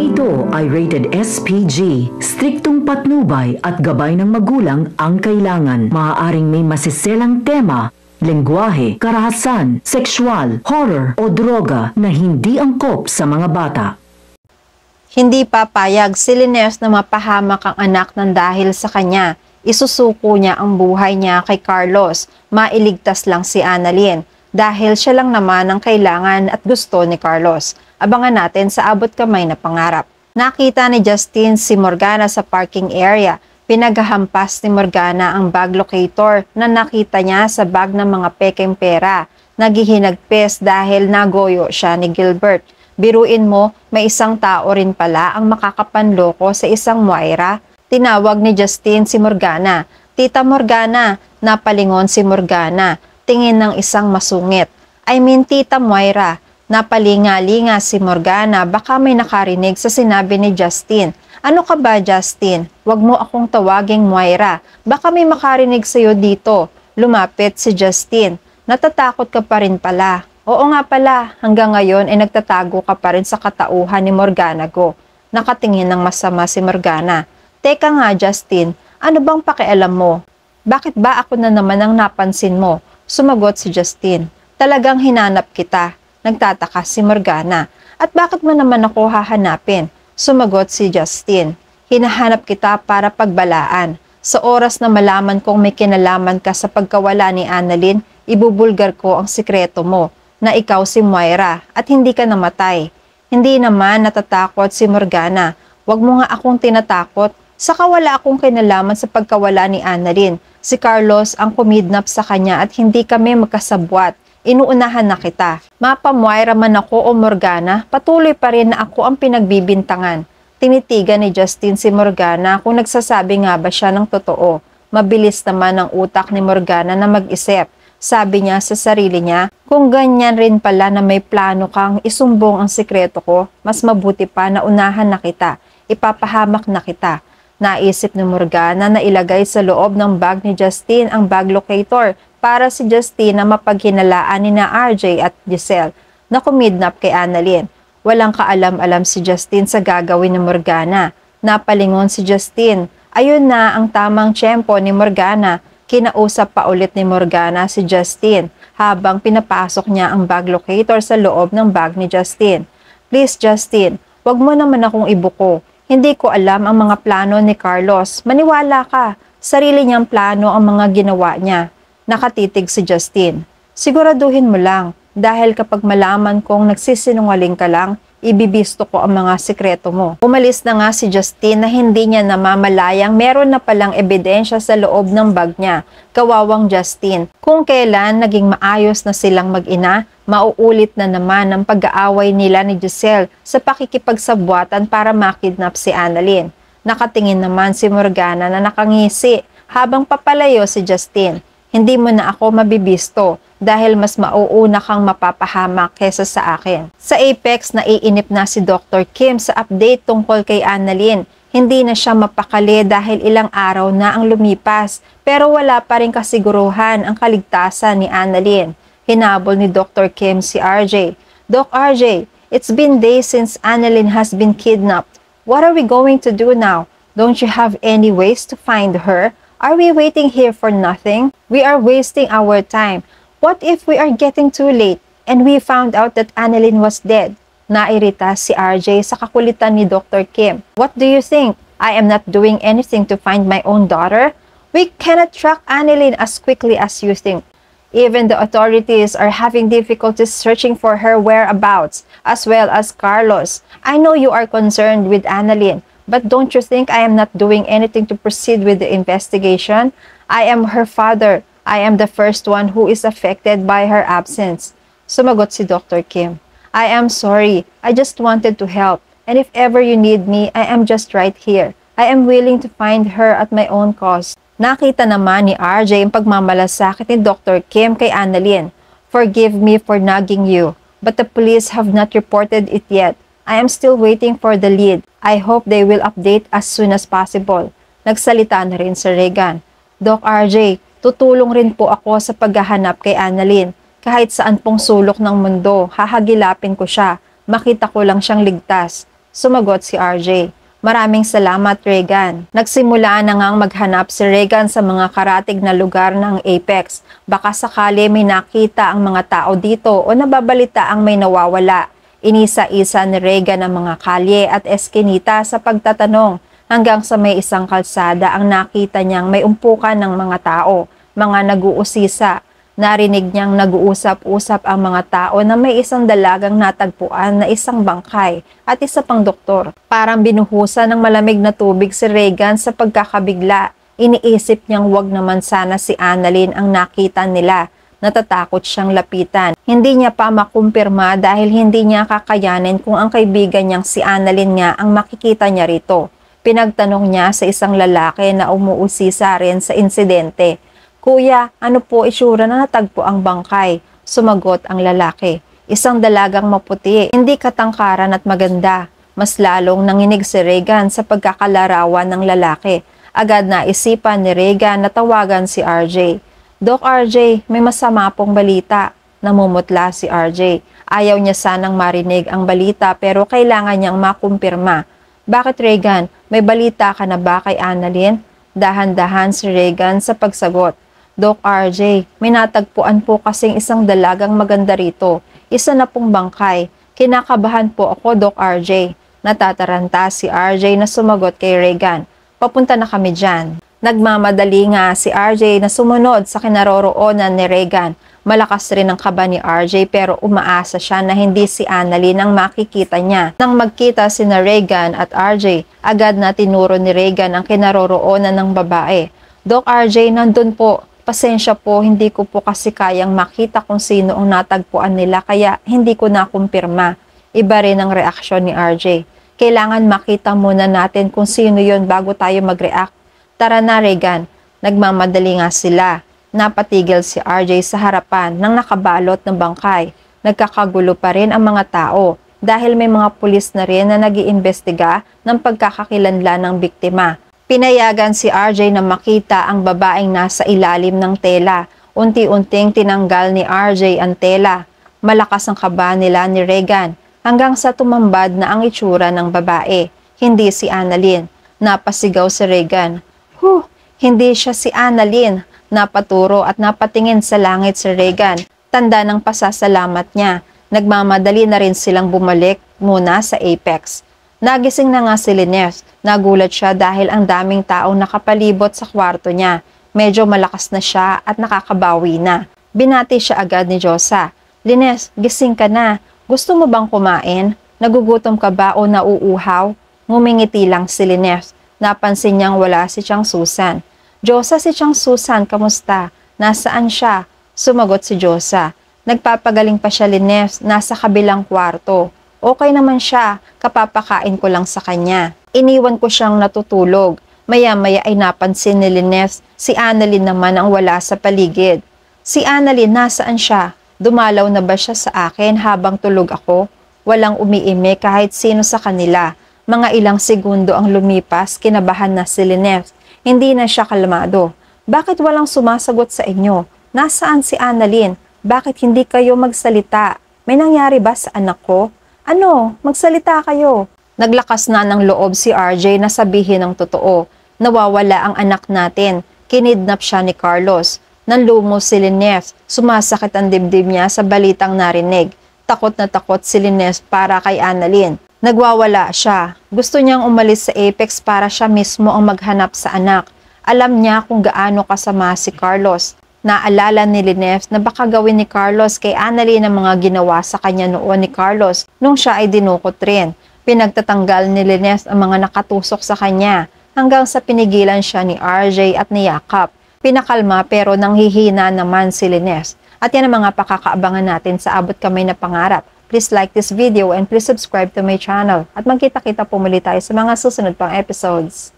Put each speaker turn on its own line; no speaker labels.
ito ay rated SPG. Striktong patnubay at gabay ng magulang ang kailangan. Maaaring may masiselang tema, lengguwahe, karahasan, sexual, horror o droga na hindi angkop sa mga bata.
Hindi papayag si Linnes na mapahamak ang anak ng dahil sa kanya. Isusuko niya ang buhay niya kay Carlos. Mailigtas lang si Annalyn dahil siya lang naman ang kailangan at gusto ni Carlos. Abangan natin sa abot kamay na pangarap. Nakita ni Justin si Morgana sa parking area. Pinaghahampas ni Morgana ang bag locator na nakita niya sa bag ng mga pekeng pera. Naghihinagpis dahil nagoyo siya ni Gilbert. Biruin mo, may isang tao rin pala ang makakapanloko sa isang Moira. Tinawag ni Justin si Morgana. Tita Morgana, napalingon si Morgana. Tingin ng isang masungit. Tita Moira. Napalinga-linga si Morgana, baka may nakarinig sa sinabi ni Justin. Ano ka ba, Justin? Huwag mo akong tawaging Moira. Baka may makarinig sa'yo dito. Lumapit si Justin. Natatakot ka pa rin pala. Oo nga pala, hanggang ngayon ay nagtatago ka pa rin sa katauhan ni Morgana Go. Nakatingin ng masama si Morgana. Teka nga, Justin, ano bang pakialam mo? Bakit ba ako na naman ang napansin mo? Sumagot si Justin. Talagang hinanap kita. Nagtataka si Morgana. At bakit mo naman ako hahanapin? Sumagot si Justin. Hinahanap kita para pagbalaan. Sa oras na malaman kong may kinalaman ka sa pagkawala ni Annalyn, ibubulgar ko ang sikreto mo na ikaw si Moira at hindi ka namatay. Hindi naman natatakot si Morgana. Huwag mo nga akong tinatakot. Saka wala akong kinalaman sa pagkawala ni Annalyn. Si Carlos ang kumidnap sa kanya at hindi kami magkasabwat. Inuunahan na kita. Mapamuayra man ako o Morgana, patuloy pa rin na ako ang pinagbibintangan. Tinitigan ni Justin si Morgana kung nagsasabi nga ba siya ng totoo. Mabilis naman ang utak ni Morgana na mag-isip. Sabi niya sa sarili niya, kung ganyan rin pala na may plano kang isumbong ang sikreto ko, mas mabuti pa na unahan na kita. Ipapahamak na kita. Naisip ni Morgana na ilagay sa loob ng bag ni Justin ang bag locator para si Justin na mapaghinalaan ni na RJ at Giselle na kumidnap kay Annalyn. Walang kaalam-alam si Justin sa gagawin ni Morgana. Napalingon si Justin. Ayun na ang tamang tiyempo ni Morgana. Kinausap pa ulit ni Morgana si Justin habang pinapasok niya ang bag locator sa loob ng bag ni Justin. Please Justin, wag mo naman akong ibuko. Hindi ko alam ang mga plano ni Carlos. Maniwala ka. Sarili niyang plano ang mga ginawa niya. Nakatitig si Justin. Siguraduhin mo lang, dahil kapag malaman kong nagsisinungaling ka lang, ibibisto ko ang mga sikreto mo. Umalis na nga si Justin na hindi niya namamalayang meron na palang ebidensya sa loob ng bag niya. Kawawang Justin. Kung kailan naging maayos na silang mag-ina, mauulit na naman ang pag-aaway nila ni Giselle sa pakikipagsabwatan para makidnap si Annalyn. Nakatingin naman si Morgana na nakangisi habang papalayo si Justin. Hindi mo na ako mabibisto dahil mas mauuna kang mapapahamak kesa sa akin. Sa Apex, naiinip na si Dr. Kim sa update tungkol kay Annalyn. Hindi na siya mapakali dahil ilang araw na ang lumipas pero wala pa rin kasiguruhan ang kaligtasan ni Annalyn. Hinabol ni Dr. Kim si RJ. Doc RJ, it's been days since Annalyn has been kidnapped. What are we going to do now? Don't you have any ways to find her? Are we waiting here for nothing? We are wasting our time. What if we are getting too late and we found out that Annalyn was dead? Nairita si RJ sa kakulitan ni Dr. Kim. What do you think? I am not doing anything to find my own daughter? We cannot track Annalyn as quickly as you think. Even the authorities are having difficulties searching for her whereabouts, as well as Carlos. I know you are concerned with Annalyn, but don't you think I am not doing anything to proceed with the investigation? I am her father. I am the first one who is affected by her absence. Sumagot si Dr. Kim. I am sorry. I just wanted to help. And if ever you need me, I am just right here. I am willing to find her at my own cost. Nakita naman ni RJ ang pagmamalasakit ni Dr. Kim kay Annalyn. Forgive me for nagging you, but the police have not reported it yet. I am still waiting for the lead. I hope they will update as soon as possible. Nagsalita na rin si Regan. Doc RJ, tutulong rin po ako sa paghahanap kay Annalyn. Kahit saan pong sulok ng mundo, hahagilapin ko siya. Makita ko lang siyang ligtas. Sumagot si RJ. Maraming salamat, Regan. Nagsimula na ngang maghanap si Regan sa mga karatig na lugar ng Apex. Baka sakali may nakita ang mga tao dito o nababalita ang may nawawala. Inisa-isa ni Regan ang mga kalye at eskinita sa pagtatanong hanggang sa may isang kalsada ang nakita niyang may umpukan ng mga tao, mga nag-uusisa. Narinig niyang nag-uusap-usap ang mga tao na may isang dalagang natagpuan na isang bangkay at isa pang doktor. Parang binuhusan ng malamig na tubig si Regan sa pagkakabigla. Iniisip niyang wag naman sana si Annalyn ang nakita nila. Natatakot siyang lapitan. Hindi niya pa makumpirma dahil hindi niya kakayanin kung ang kaibigan niyang si Annalyn nga ang makikita niya rito. Pinagtanong niya sa isang lalaki na umuusisa rin sa insidente. Kuya, ano po itsura na natagpo ang bangkay? Sumagot ang lalaki. Isang dalagang maputi, hindi katangkaran at maganda. Mas lalong nanginig si Regan sa pagkakalarawan ng lalaki. Agad na isipan ni Regan na tawagan si RJ. Doc RJ, may masama pong balita. Namumutla si RJ. Ayaw niya sanang marinig ang balita pero kailangan niyang makumpirma. Bakit Regan? May balita ka na ba kay Annalyn? Dahan-dahan si Regan sa pagsagot. Doc RJ, may natagpuan po kasing isang dalagang maganda rito. Isa na pong bangkay. Kinakabahan po ako, Doc RJ. Natataranta si RJ na sumagot kay Regan. Papunta na kami dyan. Nagmamadali nga si RJ na sumunod sa kinaroroonan ni Regan. Malakas rin ang kaba ni RJ pero umaasa siya na hindi si Annalyn ang makikita niya. Nang magkita sina Regan at RJ, agad na tinuro ni Regan ang kinaroroonan ng babae. Doc RJ, nandun po. Pasensya po, hindi ko po kasi kayang makita kung sino ang natagpuan nila kaya hindi ko nakumpirma. Iba rin ang reaksyon ni RJ. Kailangan makita muna natin kung sino yon bago tayo mag-react. Tara na Regan. Nagmamadali nga sila. Napatigil si RJ sa harapan ng nakabalot ng bangkay. Nagkakagulo pa rin ang mga tao dahil may mga pulis na rin na nag-iimbestiga ng pagkakakilanlan ng biktima. Pinayagan si RJ na makita ang babaeng nasa ilalim ng tela. Unti-unting tinanggal ni RJ ang tela. Malakas ang kaba nila ni Regan hanggang sa tumambad na ang itsura ng babae. Hindi si Annalyn. Napasigaw si Regan. Hindi siya si Annalyn. Napaturo at napatingin sa langit si Regan. Tanda ng pasasalamat niya. Nagmamadali na rin silang bumalik muna sa Apex. Nagising na nga si Linnes. Nagulat siya dahil ang daming taong nakapalibot sa kwarto niya. Medyo malakas na siya at nakakabawi na. Binati siya agad ni Josa. Linnes, gising ka na. Gusto mo bang kumain? Nagugutom ka ba o nauuhaw? Ngumingiti lang si Linnes. Napansin niyang wala si Chang Susan. Josa, si Chang Susan, kamusta? Nasaan siya? Sumagot si Josa. Nagpapagaling pa siya Linnes, nasa kabilang kwarto. Okay naman siya, kapapakain ko lang sa kanya. Iniwan ko siyang natutulog. Maya-maya ay napansin ni Linnes, si Annalyn naman ang wala sa paligid. Si Annalyn, nasaan siya? Dumalaw na ba siya sa akin habang tulog ako? Walang umiime kahit sino sa kanila. Mga ilang segundo ang lumipas, kinabahan na si Linnes. Hindi na siya kalmado. Bakit walang sumasagot sa inyo? Nasaan si Annalyn? Bakit hindi kayo magsalita? May nangyari ba sa anak ko? Ano? Magsalita kayo. Naglakas na ng loob si RJ na sabihin ang totoo. Nawawala ang anak natin. Kinidnap siya ni Carlos. Nanlumo si Linnes. Sumasakit ang dibdib niya sa balitang narinig. Takot na takot si Linnes para kay Annalyn. Nagwawala siya. Gusto niyang umalis sa Apex para siya mismo ang maghanap sa anak. Alam niya kung gaano kasama si Carlos. Naalala ni Linnes na baka gawin ni Carlos kay Annalyn ang mga ginawa sa kanya noon ni Carlos nung siya ay dinukot rin. Pinagtatanggal ni Linnes ang mga nakatusok sa kanya hanggang sa pinigilan siya ni RJ at ni Yakap. Pinakalma pero nanghihina naman si Linnes. At yan ang mga pakakaabangan natin sa Abot Kamay na Pangarap. Please like this video and please subscribe to my channel. At magkita-kita po muli tayo sa mga susunod pang episodes.